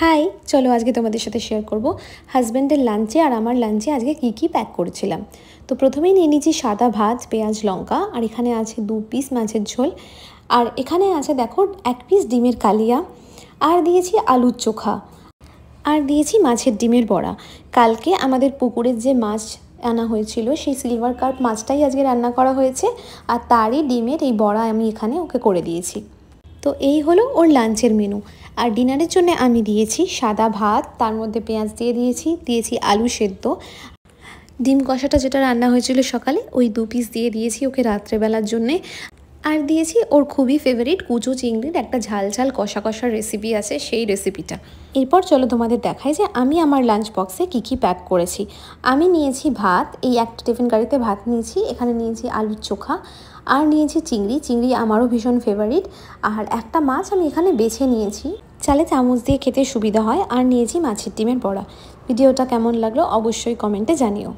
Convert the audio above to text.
High, চলো আজকে তোমাদের সাথে শেয়ার করব হাজব্যান্ডের লাঞ্চে আর আমার লাঞ্চে আজকে কি প্যাক করেছিলাম। তো প্রথমেই নিয়ে নিয়েছি সাদা ভাত, পেঁয়াজ লঙ্কা, আর এখানে আছে 2 পিস মাছের ঝোল, আর এখানে আছে দেখো 1 পিস ডিমের কালিয়া, আর দিয়েছি আলুর চোখা, আর দিয়েছি মাছের ডিমের বড়া। কালকে আমাদের পুকুরের যে মাছ আনা হয়েছিল সেই সিলভার কার্প মাছটাই আজকে রান্না করা হয়েছে, আর তারই ডিমের এই বড়া আমি এখানে ওকে করে দিয়েছি। তো এই হলো ওর লাঞ্চের মেনু। আর ডিনারের জন্য আমি দিয়েছি সাদা ভাত, তার মধ্যে পেঁয়াজ দিয়েছি আলু সেদ্ধ, ডিম কষাটা যেটা রান্না হয়েছিল সকালে ওই 2 পিস দিয়েছি ওকে রাত্রেবেলার জন্যে, আর দিয়েছি ওর খুবই ফেভারিট কুচো চিংড়ির একটা ঝাল ঝাল কষা কষার রেসিপি আছে, সেই রেসিপিটা। এরপর চলো তোমাদের দেখাই যে আমি আমার লাঞ্চ বক্সে কী প্যাক করেছি। আমি নিয়েছি ভাত, এই একটা টিফিন গাড়িতে ভাত নিয়েছি, এখানে নিয়েছি আলুর চোখা, আর নিয়েছি চিংড়ি আমারও ভীষণ ফেভারিট, আর একটা মাছ আমি এখানে বেছে নিয়েছি, চালে চামচ দিয়ে খেতে সুবিধা হয়, আর নিয়েছি মাছের ডিমের বড়া। ভিডিওটা কেমন লাগলো অবশ্যই কমেন্টে জানিও।